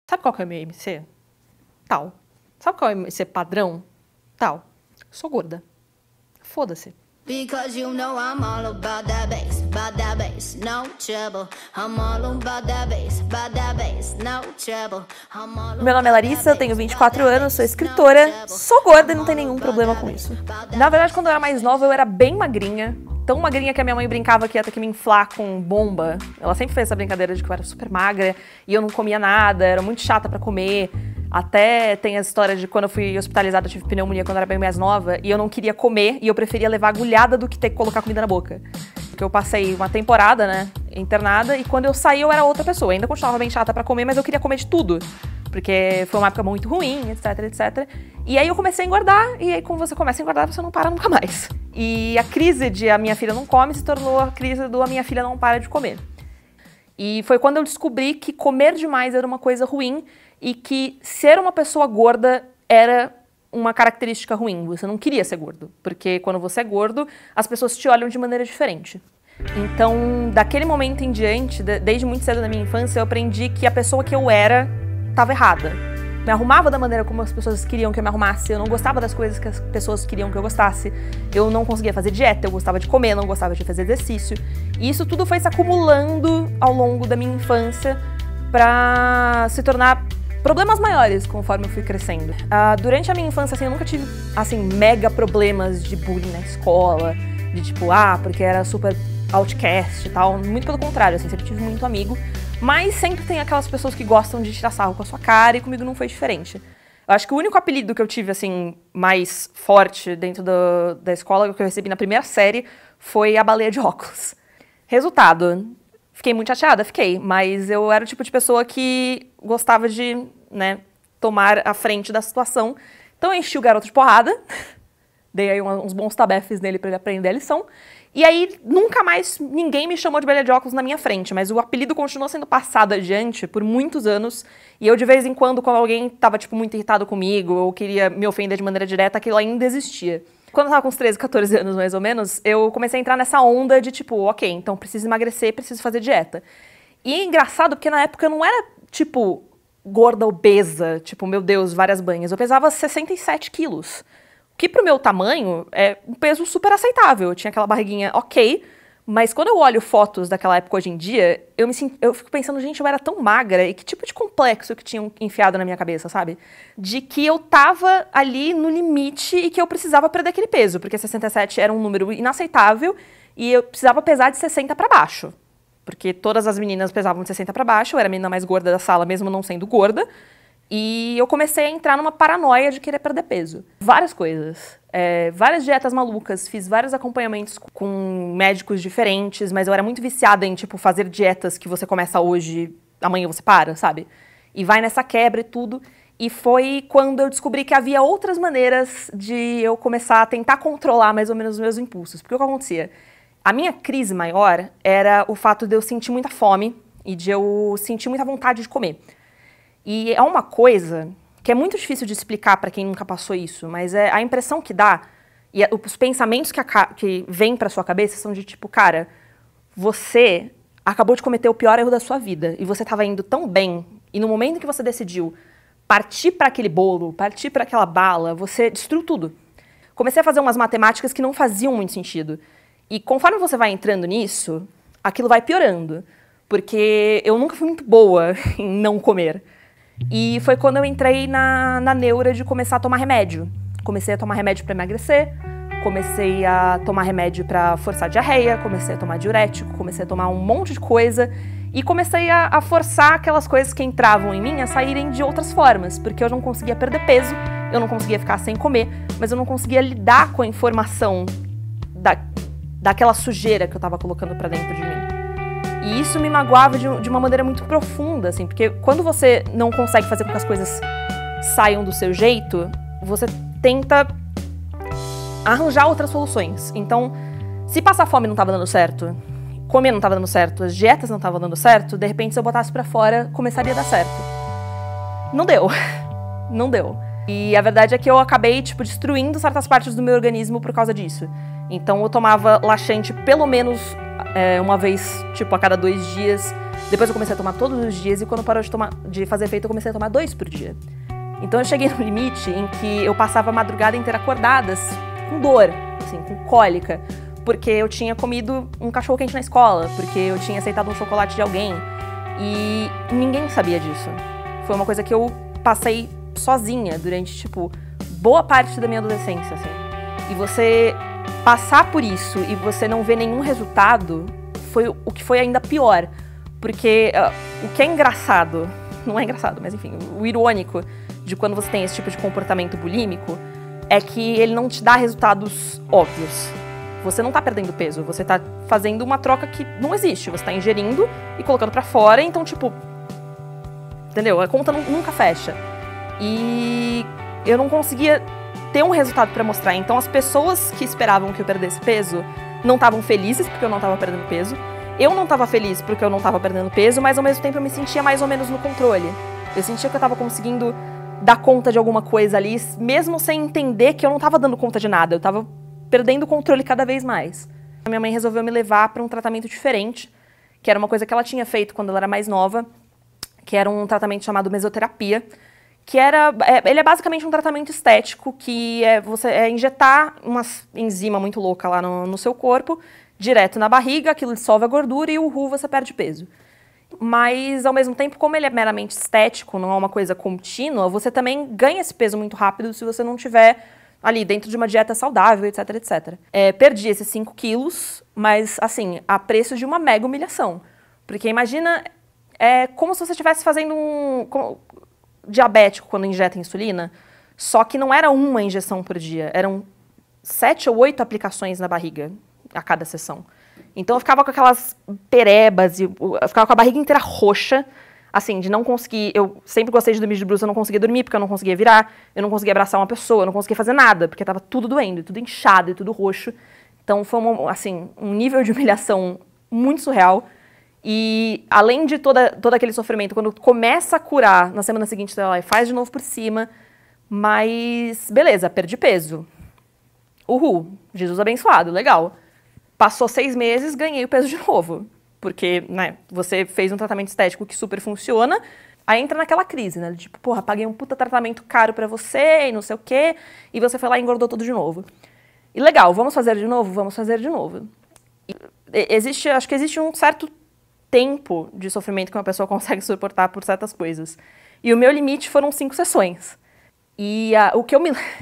Sabe qual que é o meu IMC? Tal. Sabe qual é o IMC padrão? Tal. Sou gorda. Foda-se. Because you know I'm all about that bass, no trouble. I'm all about that bass, no trouble. Meu nome é Larissa, eu tenho 24 anos, sou escritora, sou gorda e não tem nenhum problema com isso. Na verdade, quando eu era mais nova, eu era bem magrinha. Tão magrinha que a minha mãe brincava que ia ter que me inflar com bomba. Ela sempre fez essa brincadeira de que eu era super magra e eu não comia nada, era muito chata pra comer. Até tem a história de quando eu fui hospitalizada, eu tive pneumonia quando eu era bem mais nova, e eu não queria comer, e eu preferia levar agulhada do que ter que colocar comida na boca. Porque eu passei uma temporada, né, internada, e quando eu saí eu era outra pessoa. Ainda continuava bem chata pra comer, mas eu queria comer de tudo. Porque foi uma época muito ruim, etc, etc. E aí eu comecei a engordar, e aí quando você começa a engordar, você não para nunca mais. E a crise de a minha filha não come se tornou a crise do a minha filha não para de comer. E foi quando eu descobri que comer demais era uma coisa ruim, e que ser uma pessoa gorda era uma característica ruim. Você não queria ser gordo, porque quando você é gordo, as pessoas te olham de maneira diferente. Então, daquele momento em diante, desde muito cedo na minha infância, eu aprendi que a pessoa que eu era estava errada. Me arrumava da maneira como as pessoas queriam que eu me arrumasse, eu não gostava das coisas que as pessoas queriam que eu gostasse, eu não conseguia fazer dieta, eu gostava de comer, não gostava de fazer exercício. E isso tudo foi se acumulando ao longo da minha infância para se tornar problemas maiores conforme eu fui crescendo. Durante a minha infância, assim, eu nunca tive, assim, mega problemas de bullying na escola, de tipo, porque era super outcast e tal. Muito pelo contrário, assim, sempre tive muito amigo. Mas sempre tem aquelas pessoas que gostam de tirar sarro com a sua cara, e comigo não foi diferente. Eu acho que o único apelido que eu tive, assim, mais forte dentro da escola, que eu recebi na primeira série, foi a baleia de óculos. Resultado: fiquei muito chateada, mas eu era o tipo de pessoa que gostava de, né, tomar a frente da situação. Então eu enchi o garoto de porrada, dei aí uns bons tabefes nele pra ele aprender a lição, e aí nunca mais ninguém me chamou de baleia de óculos na minha frente, mas o apelido continuou sendo passado adiante por muitos anos, e eu de vez em quando alguém tava, tipo, muito irritado comigo, ou queria me ofender de maneira direta, aquilo ainda existia. Quando eu tava com uns 13, 14 anos, mais ou menos, eu comecei a entrar nessa onda de, tipo, ok, então preciso emagrecer, preciso fazer dieta. E é engraçado porque na época eu não era, tipo, gorda, obesa, tipo, meu Deus, várias banhas. Eu pesava 67 quilos, o que pro meu tamanho é um peso super aceitável. Eu tinha aquela barriguinha ok, mas quando eu olho fotos daquela época hoje em dia, eu fico pensando, gente, eu era tão magra, e que tipo de complexo que tinham enfiado na minha cabeça, sabe? De que eu tava ali no limite e que eu precisava perder aquele peso, porque 67 era um número inaceitável e eu precisava pesar de 60 pra baixo. Porque todas as meninas pesavam de 60 pra baixo, eu era a menina mais gorda da sala, mesmo não sendo gorda. E eu comecei a entrar numa paranoia de querer perder peso. Várias coisas. Várias dietas malucas, fiz vários acompanhamentos com médicos diferentes, mas eu era muito viciada em, tipo, fazer dietas que você começa hoje, amanhã você para, sabe? E vai nessa quebra e tudo. E foi quando eu descobri que havia outras maneiras de eu começar a tentar controlar mais ou menos os meus impulsos. Porque o que acontecia? A minha crise maior era o fato de eu sentir muita fome e de eu sentir muita vontade de comer. E é uma coisa que é muito difícil de explicar para quem nunca passou isso, mas a impressão que dá, e os pensamentos que vêm para sua cabeça são de tipo, cara, você acabou de cometer o pior erro da sua vida, e você estava indo tão bem, e no momento que você decidiu partir para aquele bolo, partir para aquela bala, você destruiu tudo. Comecei a fazer umas matemáticas que não faziam muito sentido. E conforme você vai entrando nisso, aquilo vai piorando, porque eu nunca fui muito boa em não comer. E foi quando eu entrei na neura de começar a tomar remédio. Comecei a tomar remédio para emagrecer, comecei a tomar remédio para forçar diarreia, comecei a tomar diurético, comecei a tomar um monte de coisa e comecei a forçar aquelas coisas que entravam em mim a saírem de outras formas, porque eu não conseguia perder peso, eu não conseguia ficar sem comer, mas eu não conseguia lidar com a informação daquela sujeira que eu estava colocando para dentro de mim. E isso me magoava de uma maneira muito profunda, assim, porque quando você não consegue fazer com que as coisas saiam do seu jeito, você tenta arranjar outras soluções. Então, se passar fome não estava dando certo, comer não estava dando certo, as dietas não estavam dando certo, de repente se eu botasse pra fora, começaria a dar certo. Não deu. Não deu. E a verdade é que eu acabei, tipo, destruindo certas partes do meu organismo por causa disso. Então eu tomava laxante pelo menos uma vez, tipo, a cada 2 dias. Depois eu comecei a tomar todos os dias e quando parou de fazer efeito, eu comecei a tomar 2 por dia. Então eu cheguei no limite em que eu passava a madrugada inteira acordada, com dor, assim, com cólica, porque eu tinha comido um cachorro-quente na escola, porque eu tinha aceitado um chocolate de alguém e ninguém sabia disso. Foi uma coisa que eu passei sozinha durante, tipo, boa parte da minha adolescência, assim. E você passar por isso e você não ver nenhum resultado foi o que foi ainda pior. Porque o que é engraçado, não é engraçado, mas enfim, o irônico de quando você tem esse tipo de comportamento bulímico é que ele não te dá resultados óbvios. Você não tá perdendo peso, você tá fazendo uma troca que não existe. Você tá ingerindo e colocando pra fora, então, tipo, entendeu? A conta nunca fecha. E eu não conseguia ter um resultado pra mostrar. Então as pessoas que esperavam que eu perdesse peso não estavam felizes porque eu não tava perdendo peso. Eu não tava feliz porque eu não tava perdendo peso, mas ao mesmo tempo eu me sentia mais ou menos no controle. Eu sentia que eu tava conseguindo dar conta de alguma coisa ali, mesmo sem entender que eu não tava dando conta de nada. Eu tava perdendo o controle cada vez mais. A minha mãe resolveu me levar pra um tratamento diferente, que era uma coisa que ela tinha feito quando ela era mais nova, que era um tratamento chamado mesoterapia, que ele é basicamente um tratamento estético, que você injetar uma enzima muito louca lá no seu corpo, direto na barriga, aquilo dissolve a gordura e o você perde peso. Mas, ao mesmo tempo, como ele é meramente estético, não é uma coisa contínua, você também ganha esse peso muito rápido se você não tiver ali dentro de uma dieta saudável, etc, etc. Perdi esses 5 quilos, mas, assim, a preço de uma mega humilhação. Porque imagina, é como se você estivesse fazendo diabético quando injeta insulina, só que não era uma injeção por dia, eram 7 ou 8 aplicações na barriga a cada sessão. Então eu ficava com aquelas perebas, eu ficava com a barriga inteira roxa, assim, de não conseguir. Eu sempre gostei de dormir de bruxa, eu não conseguia dormir porque eu não conseguia virar, eu não conseguia abraçar uma pessoa, eu não conseguia fazer nada, porque tava tudo doendo, tudo inchado e tudo roxo. Então foi um nível de humilhação muito surreal. E além de todo aquele sofrimento, quando começa a curar, na semana seguinte ela vai e faz de novo por cima, mas beleza, perdi peso. Uhul, Jesus abençoado, legal. Passou 6 meses, ganhei o peso de novo. Porque, né, você fez um tratamento estético que super funciona, aí entra naquela crise, né? Tipo, porra, paguei um puta tratamento caro pra você e não sei o quê, e você foi lá e engordou tudo de novo. E legal, vamos fazer de novo? Vamos fazer de novo. Acho que existe um certo tempo de sofrimento que uma pessoa consegue suportar por certas coisas. E o meu limite foram 5 sessões. E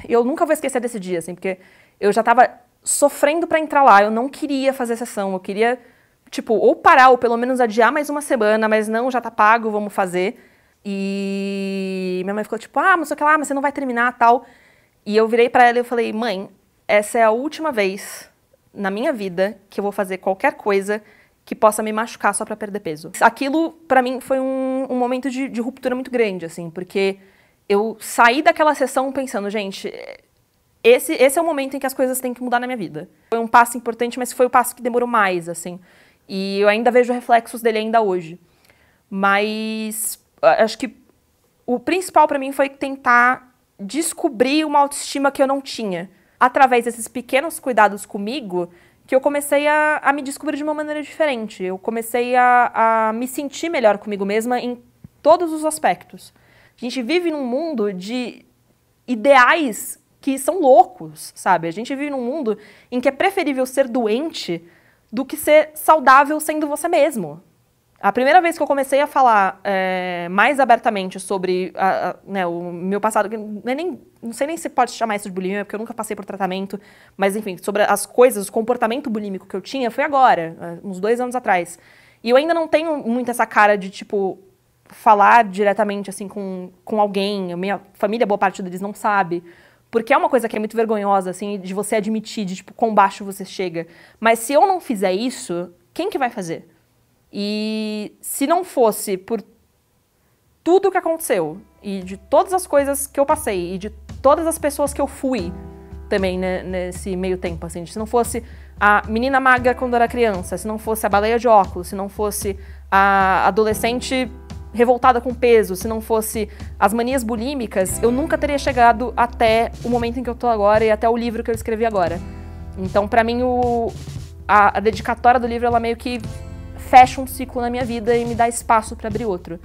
eu nunca vou esquecer desse dia, assim, porque eu já tava sofrendo pra entrar lá, eu não queria fazer sessão, eu queria, tipo, ou parar, ou pelo menos adiar mais uma semana, mas não, já tá pago, vamos fazer. E minha mãe ficou tipo, mas sei lá, mas você não vai terminar, tal. E eu virei pra ela e eu falei, mãe, essa é a última vez na minha vida que eu vou fazer qualquer coisa que possa me machucar só pra perder peso. Aquilo, pra mim, foi um momento de ruptura muito grande, assim, porque eu saí daquela sessão pensando, gente, esse é o momento em que as coisas têm que mudar na minha vida. Foi um passo importante, mas foi o passo que demorou mais, assim. E eu ainda vejo reflexos dele ainda hoje. Mas acho que o principal pra mim foi tentar descobrir uma autoestima que eu não tinha. Através desses pequenos cuidados comigo, que eu comecei a me descobrir de uma maneira diferente. Eu comecei a me sentir melhor comigo mesma em todos os aspectos. A gente vive num mundo de ideais que são loucos, sabe? A gente vive num mundo em que é preferível ser doente do que ser saudável sendo você mesmo. A primeira vez que eu comecei a falar mais abertamente sobre né, o meu passado, não sei nem se pode chamar isso de bulimia, porque eu nunca passei por tratamento, mas enfim, sobre as coisas, o comportamento bulímico que eu tinha, foi agora, uns 2 anos atrás. E eu ainda não tenho muito essa cara de, tipo, falar diretamente assim com alguém, a minha família, boa parte deles não sabe, porque é uma coisa que é muito vergonhosa, assim, de você admitir, de tipo, quão baixo você chega. Mas se eu não fizer isso, quem que vai fazer? E se não fosse por tudo que aconteceu, e de todas as coisas que eu passei, e de todas as pessoas que eu fui também, né, nesse meio tempo, assim, se não fosse a menina magra quando era criança, se não fosse a baleia de óculos, se não fosse a adolescente revoltada com peso, se não fosse as manias bulímicas, eu nunca teria chegado até o momento em que eu tô agora e até o livro que eu escrevi agora. Então, pra mim, a dedicatória do livro, ela meio que fecha um ciclo na minha vida e me dá espaço pra abrir outro.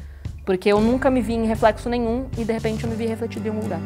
Porque eu nunca me vi em reflexo nenhum e de repente eu me vi refletido em algum lugar.